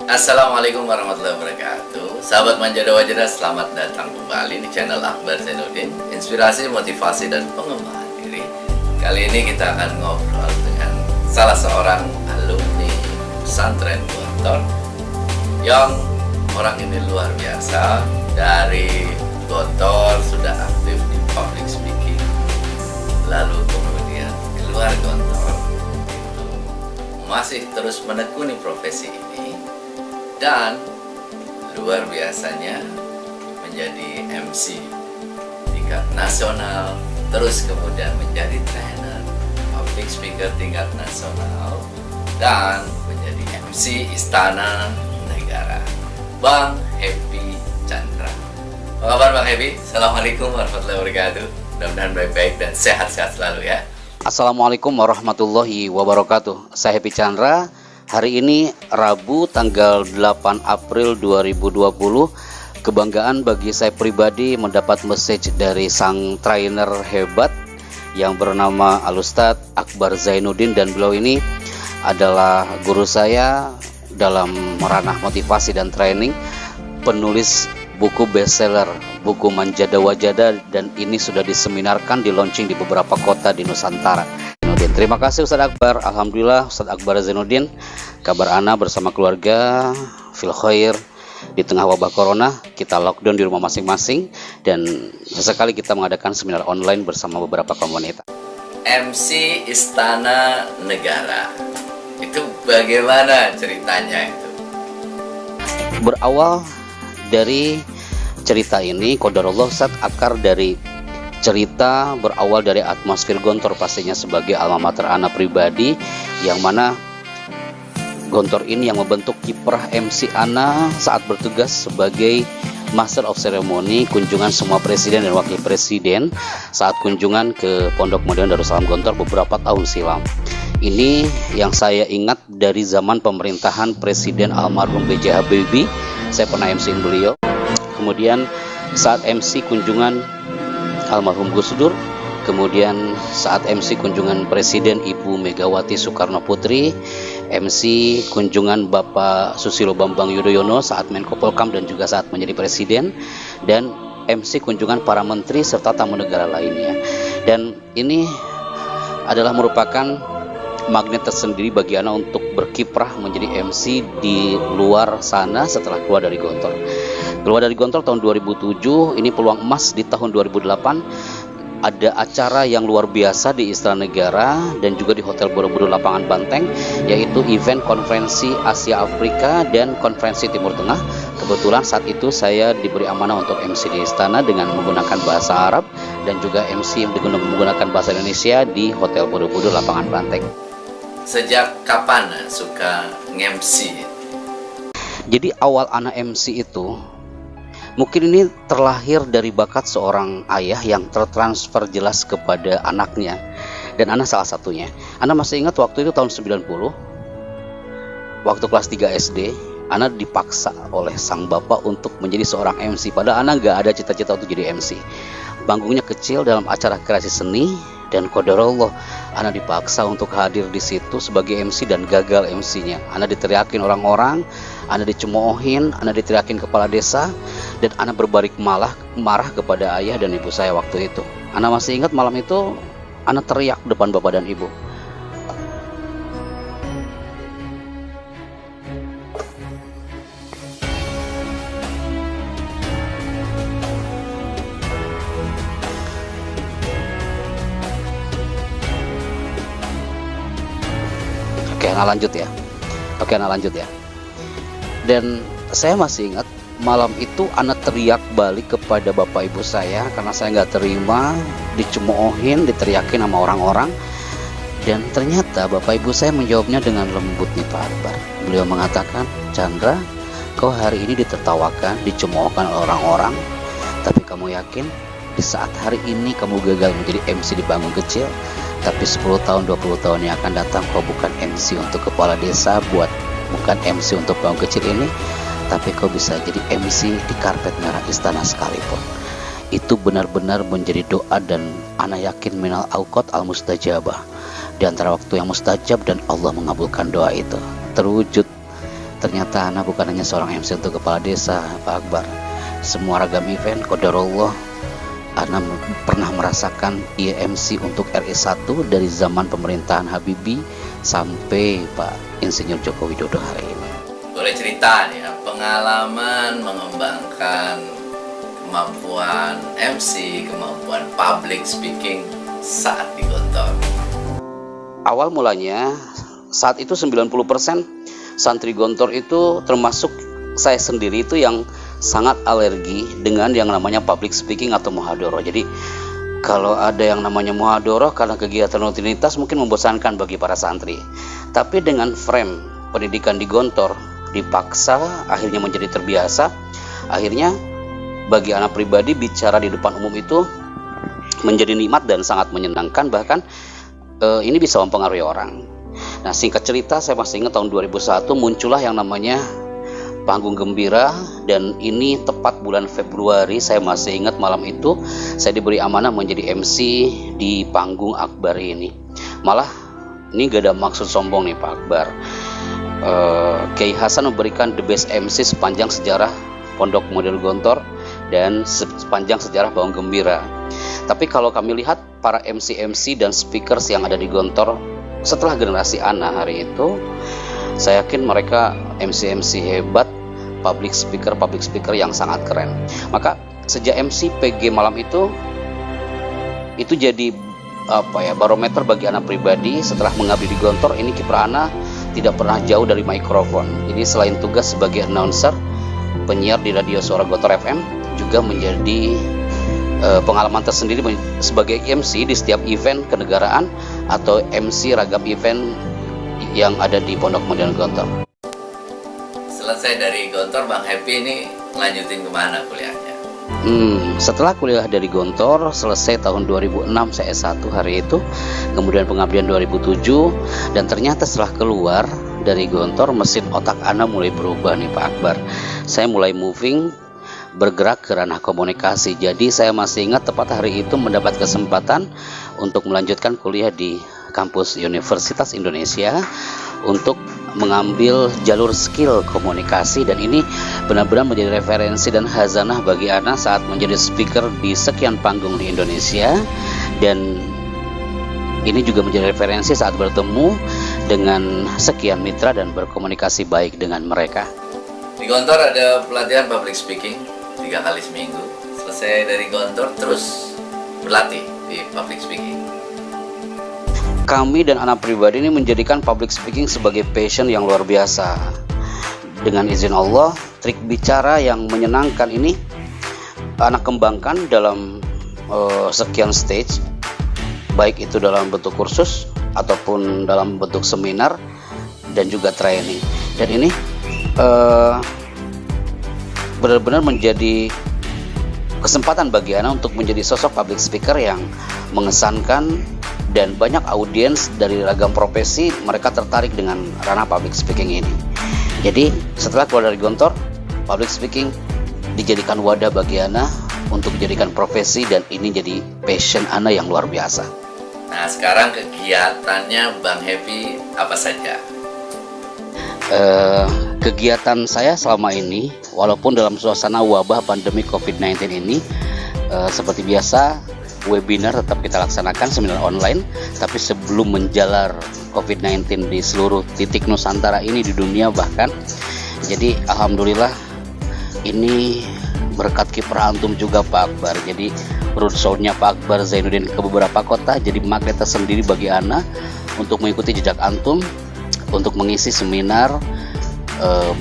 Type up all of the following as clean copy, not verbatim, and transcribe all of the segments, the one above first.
Assalamualaikum warahmatullahi wabarakatuh. Sahabat Manjada Wajada, selamat datang kembali di channel Akbar Zainuddin, inspirasi, motivasi, dan pengembangan diri. Kali ini kita akan ngobrol dengan salah seorang alumni pesantren Gontor yang orang ini luar biasa. Dari Gontor sudah aktif di public speaking, lalu kemudian keluar Gontor itu masih terus menekuni profesi ini, dan luar biasanya menjadi MC tingkat nasional, terus kemudian menjadi trainer public speaker tingkat nasional, dan menjadi MC Istana Negara, Bang Happy Chandra. Apa kabar Bang Happy? Assalamualaikum warahmatullahi wabarakatuh. Mudah-mudahan baik-baik dan sehat-sehat selalu ya. Assalamualaikum warahmatullahi wabarakatuh. Saya Happy Chandra. Hari ini Rabu tanggal 8 April 2020. Kebanggaan bagi saya pribadi mendapat message dari sang trainer hebat yang bernama Al-Ustadz Akbar Zainuddin, dan beliau ini adalah guru saya dalam ranah motivasi dan training, penulis buku bestseller, buku Manjada Wajada, dan ini sudah diseminarkan, di launching di beberapa kota di Nusantara. Terima kasih Ustadz Akbar. Alhamdulillah Ustadz Akbar Zainuddin, kabar ana bersama keluarga fil khair. Di tengah wabah corona, kita lockdown di rumah masing-masing, dan sesekali kita mengadakan seminar online bersama beberapa komunitas. MC Istana Negara, itu bagaimana ceritanya itu? Berawal dari cerita ini, qadarullah Ustadz, akar dari cerita berawal dari atmosfer Gontor pastinya sebagai alma mater anak pribadi, yang mana Gontor ini yang membentuk kiprah MC Ana saat bertugas sebagai Master of Ceremony kunjungan semua presiden dan wakil presiden saat kunjungan ke Pondok Modern Darussalam Gontor beberapa tahun silam. Ini yang saya ingat dari zaman pemerintahan Presiden almarhum B.J. Habibie. Saya pernah MC-in beliau. Kemudian saat MC kunjungan almarhum Gus Dur, kemudian saat MC kunjungan Presiden Ibu Megawati Soekarno Putri, MC kunjungan Bapak Susilo Bambang Yudhoyono saat Menko Polkam dan juga saat menjadi Presiden, dan MC kunjungan para menteri serta tamu negara lainnya. Dan ini adalah merupakan magnet tersendiri bagi anak untuk berkiprah menjadi MC di luar sana setelah keluar dari Gontor. Keluar dari Gontor tahun 2007, ini peluang emas di tahun 2008. Ada acara yang luar biasa di Istana Negara dan juga di Hotel Borobudur Lapangan Banteng, yaitu event konferensi Asia Afrika dan konferensi Timur Tengah. Kebetulan saat itu saya diberi amanah untuk MC di Istana dengan menggunakan bahasa Arab, dan juga MC yang menggunakan bahasa Indonesia di Hotel Borobudur Lapangan Banteng. Sejak kapan suka nge-MC? Jadi awal anak MC itu mungkin ini terlahir dari bakat seorang ayah yang tertransfer jelas kepada anaknya, dan anak salah satunya. Anak masih ingat waktu itu tahun 90, waktu kelas 3 SD, anak dipaksa oleh sang bapak untuk menjadi seorang MC, padahal anak gak ada cita-cita untuk jadi MC. Panggungnya kecil dalam acara kreasi seni, dan qadarullah anak dipaksa untuk hadir di situ sebagai MC dan gagal MC-nya. Anak diteriakin orang-orang, anak dicemoohin, anak diteriakin kepala desa, dan anak berbalik marah kepada ayah dan ibu saya waktu itu. Anak masih ingat malam itu anak teriak depan bapak dan ibu. Oke, anak lanjut ya. Dan saya masih ingat malam itu anak teriak balik kepada bapak ibu saya karena saya nggak terima dicemoohin, diteriakin sama orang-orang. Dan ternyata bapak ibu saya menjawabnya dengan lembut nih Pak Akbar. Beliau mengatakan, "Chandra, kau hari ini ditertawakan, dicemoohkan oleh orang-orang, tapi kamu yakin di saat hari ini kamu gagal menjadi MC di panggung kecil, tapi 10 tahun 20 tahun yang akan datang kau bukan MC untuk kepala desa, bukan MC untuk panggung kecil ini, tapi kau bisa jadi MC di karpet merah istana sekalipun." Itu benar-benar menjadi doa, dan ana yakin minal auqat al mustajabah, di antara waktu yang mustajab dan Allah mengabulkan doa itu. ternyata Ana bukan hanya seorang MC untuk kepala desa, Pak Akbar. Semua ragam event, qadarullah, Ana pernah merasakan IMC untuk RI1 dari zaman pemerintahan Habibie sampai Pak Insinyur Joko Widodo hari ini. Boleh cerita nih ya, pengalaman mengembangkan kemampuan MC, kemampuan public speaking saat di Gontor. Awal mulanya saat itu 90% santri Gontor itu termasuk saya sendiri itu yang sangat alergi dengan yang namanya public speaking atau muhadharah. Jadi kalau ada yang namanya muhadharah karena kegiatan rutinitas mungkin membosankan bagi para santri. Tapi dengan frame pendidikan di Gontor dipaksa akhirnya menjadi terbiasa. Akhirnya bagi anak pribadi bicara di depan umum itu menjadi nikmat dan sangat menyenangkan, bahkan ini bisa mempengaruhi orang. Nah, singkat cerita saya masih ingat tahun 2001 muncullah yang namanya Panggung Gembira, dan ini tepat bulan Februari. Saya masih ingat malam itu saya diberi amanah menjadi MC di Panggung Akbar ini. Malah ini gak ada maksud sombong nih Pak Akbar. Kiai Hasan memberikan the best MC sepanjang sejarah Pondok Model Gontor dan sepanjang sejarah Panggung Gembira. Tapi kalau kami lihat para MC-MC dan speakers yang ada di Gontor setelah generasi Ana hari itu, saya yakin mereka MC-MC hebat, public speaker yang sangat keren. Maka sejak MC PG malam itu jadi barometer bagi Ana pribadi. Setelah mengabdi di Gontor ini, kiprah Ana tidak pernah jauh dari mikrofon. Jadi selain tugas sebagai announcer, penyiar di radio Suara Gontor FM, juga menjadi pengalaman tersendiri sebagai MC di setiap event kenegaraan atau MC ragam event yang ada di Pondok Modern Gontor. Selesai dari Gontor, Bang Happy ini lanjutin kemana kuliahnya? Setelah kuliah dari Gontor, selesai tahun 2006 saya S1 hari itu, kemudian pengabdian 2007, dan ternyata setelah keluar dari Gontor, mesin otak Ana mulai berubah nih Pak Akbar. Saya mulai bergerak ke ranah komunikasi. Jadi saya masih ingat tepat hari itu mendapat kesempatan untuk melanjutkan kuliah di kampus Universitas Indonesia untuk mengambil jalur skill komunikasi, dan ini benar-benar menjadi referensi dan hazanah bagi Ana saat menjadi speaker di sekian panggung di Indonesia, dan ini juga menjadi referensi saat bertemu dengan sekian mitra dan berkomunikasi baik dengan mereka. Di Gontor ada pelatihan public speaking 3 kali seminggu. Selesai dari Gontor terus berlatih di public speaking. Kami dan anak pribadi ini menjadikan public speaking sebagai passion yang luar biasa. Dengan izin Allah, trik bicara yang menyenangkan ini anak kembangkan dalam sekian stage, baik itu dalam bentuk kursus ataupun dalam bentuk seminar dan juga training. Dan ini benar-benar menjadi kesempatan bagi Ana untuk menjadi sosok public speaker yang mengesankan, dan banyak audiens dari ragam profesi mereka tertarik dengan ranah public speaking ini. Jadi setelah keluar dari Gontor, public speaking dijadikan wadah bagi Ana untuk dijadikan profesi, dan ini jadi passion Ana yang luar biasa. Nah, sekarang kegiatannya Bang Happy apa saja? Kegiatan saya selama ini, walaupun dalam suasana wabah pandemi COVID-19 ini, seperti biasa webinar tetap kita laksanakan, seminar online. Tapi sebelum menjalar COVID-19 di seluruh titik Nusantara ini, di dunia bahkan, jadi alhamdulillah ini berkat kiprah antum juga Pak Akbar. Jadi roadshow-nya Pak Akbar Zainuddin ke beberapa kota jadi magnet tersendiri bagi Ana untuk mengikuti jejak antum, untuk mengisi seminar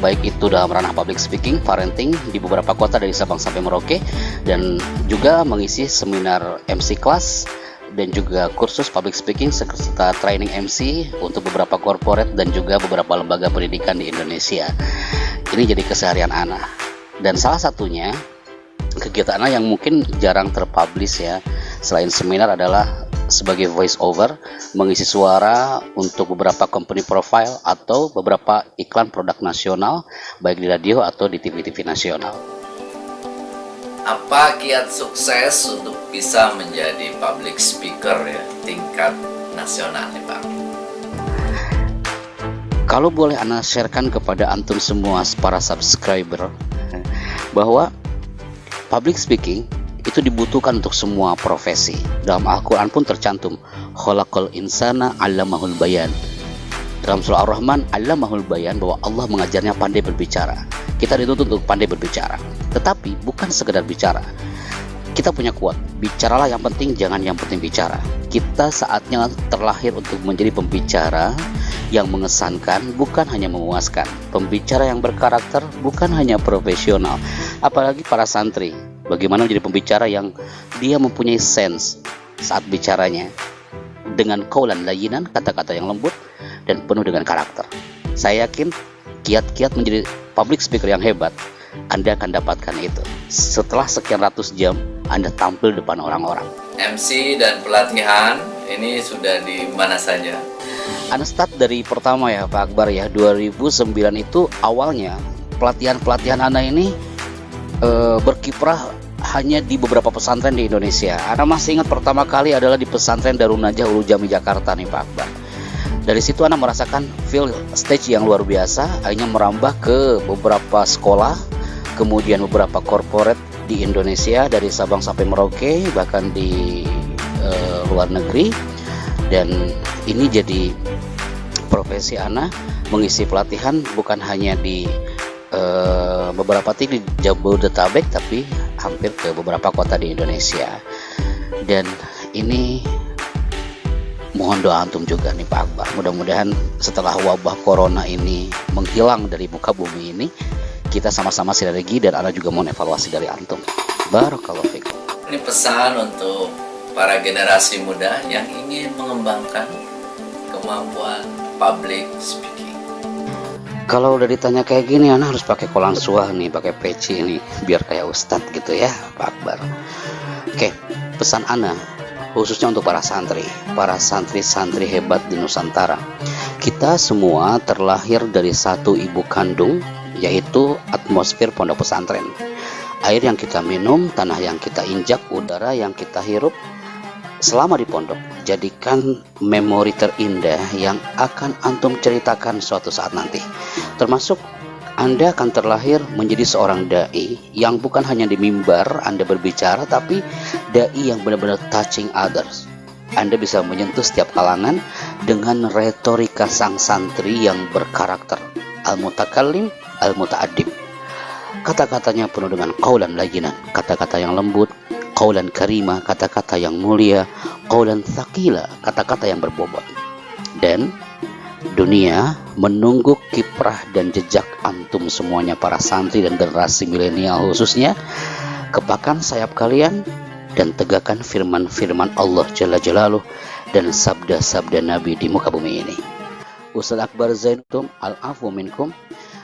baik itu dalam ranah public speaking, parenting di beberapa kota dari Sabang sampai Merauke, dan juga mengisi seminar MC class dan juga kursus public speaking serta training MC untuk beberapa corporate dan juga beberapa lembaga pendidikan di Indonesia. Ini jadi keseharian Ana. Dan salah satunya kegiatan Ana yang mungkin jarang terpublish ya, selain seminar, adalah sebagai voice over, mengisi suara untuk beberapa company profile atau beberapa iklan produk nasional, baik di radio atau di TV-TV nasional. Apa kiat sukses untuk bisa menjadi public speaker ya tingkat nasional nih Bang? Kalau boleh Ana sharekan kepada antum semua para subscriber bahwa public speaking itu dibutuhkan untuk semua profesi. Dalam Al-Quran pun tercantum khalaqal insana 'allamahul bayan. Dalam surah Ar-Rahman, Allamahul bayan, bahwa Allah mengajarnya pandai berbicara. Kita dituntut untuk pandai berbicara, tetapi bukan sekedar bicara. Kita punya kuat, bicaralah yang penting, jangan yang penting bicara. Kita saatnya terlahir untuk menjadi pembicara yang mengesankan, bukan hanya memuaskan. Pembicara yang berkarakter, bukan hanya profesional. Apalagi para santri, bagaimana menjadi pembicara yang dia mempunyai sense saat bicaranya, dengan qaulan layyinan, kata-kata yang lembut dan penuh dengan karakter. Saya yakin kiat-kiat menjadi public speaker yang hebat Anda akan dapatkan itu setelah sekian ratus jam Anda tampil depan orang-orang. MC dan pelatihan ini sudah di mana saja? Anda start dari pertama ya Pak Akbar ya, 2009 itu awalnya pelatihan Anda ini berkiprah hanya di beberapa pesantren di Indonesia. Anda masih ingat pertama kali adalah di pesantren Darun Najah Ulu Jami Jakarta nih Pak Akbar. Dari situ Anda merasakan feel stage yang luar biasa, akhirnya merambah ke beberapa sekolah, kemudian beberapa corporate di Indonesia dari Sabang sampai Merauke, bahkan di luar negeri. Dan ini jadi profesi Ana mengisi pelatihan bukan hanya di beberapa titik di Jabodetabek, tapi hampir ke beberapa kota di Indonesia. Dan ini mohon doa antum juga nih Pak Akbar, mudah-mudahan setelah wabah corona ini menghilang dari muka bumi ini, kita sama-sama sinergi, dan Ana juga mau evaluasi dari antum. Barakallahu fikum. Ini pesan untuk para generasi muda yang ingin mengembangkan kemampuan public speaking. Kalau udah ditanya kayak gini, Ana harus pakai kolan suah nih, pakai peci nih, biar kayak ustadz gitu ya Pak Akbar. Oke, pesan Ana khususnya untuk para santri-santri hebat di Nusantara. Kita semua terlahir dari satu ibu kandung, yaitu atmosfer pondok pesantren. Air yang kita minum, tanah yang kita injak, udara yang kita hirup selama di pondok. Jadikan memori terindah yang akan antum ceritakan suatu saat nanti. Termasuk Anda akan terlahir menjadi seorang dai yang bukan hanya di mimbar Anda berbicara, tapi dai yang benar-benar touching others. Anda bisa menyentuh setiap kalangan dengan retorika sang santri yang berkarakter, al-mutakallim, al-muta'addib. Kata-katanya penuh dengan qaulan layyinan, kata-kata yang lembut, qaulan karimah, kata-kata yang mulia, qaulan thaqila, kata-kata yang berbobot. Dan dunia menunggu kiprah dan jejak antum semuanya, para santri dan generasi milenial khususnya. Kepakan sayap kalian dan tegakkan firman-firman Allah Jalla Jalaluh dan sabda-sabda Nabi di muka bumi ini. Ustaz Akbar Zainuddin al-afu minkum.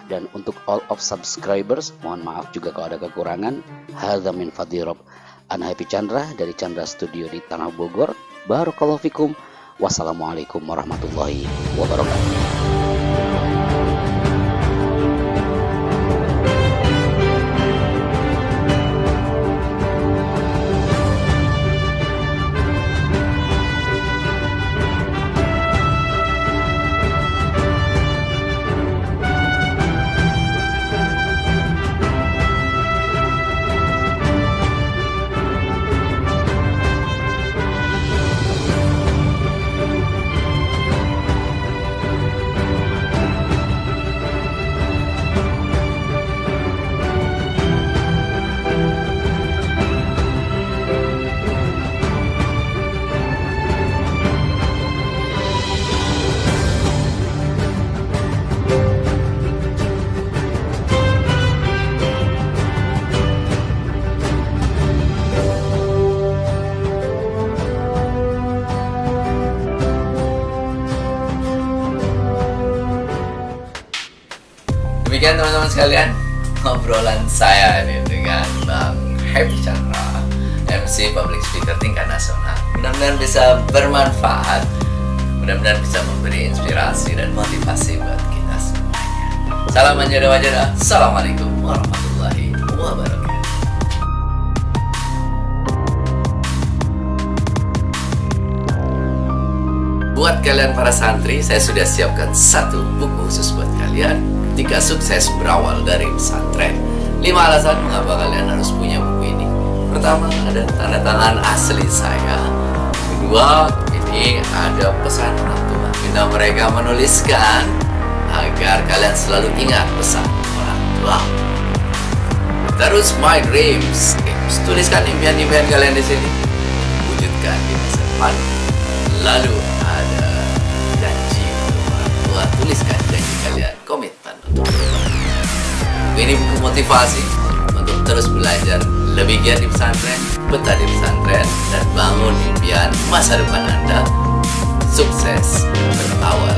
Dan untuk all of subscribers, mohon maaf juga kalau ada kekurangan. Hadza min fadli Rabb. Ana Happy Chandra dari Chandra Studio di Tanah Bogor. Barakallahu fikum. Wassalamualaikum warahmatullahi wabarakatuh. Demikian teman-teman sekalian, ngobrolan saya ini dengan Bang Happy Chandra, MC Public Speaker tingkat nasional. Mudah-mudahan bisa bermanfaat, mudah-mudahan bisa memberi inspirasi dan motivasi buat kita semuanya. Salam manjada wajada. Assalamualaikum warahmatullahi wabarakatuh. Buat kalian para santri, saya sudah siapkan satu buku khusus buat kalian. 3 sukses berawal dari pesantren. 5 alasan mengapa kalian harus punya buku ini. Pertama, ada tanda tangan asli saya. Kedua, ini ada pesan orang tua. Bila mereka menuliskan agar kalian selalu ingat pesan orang tua. Terus my dreams. Tuliskan impian-impian kalian di sini. Wujudkan di masa depan. Lalu ada janji untuk orang tua. Tuliskan janji kalian, komitmen untuk berubah. Ini buku motivasi untuk terus belajar lebih giat di pesantren, betah di pesantren, dan bangun impian masa depan Anda. Sukses berawal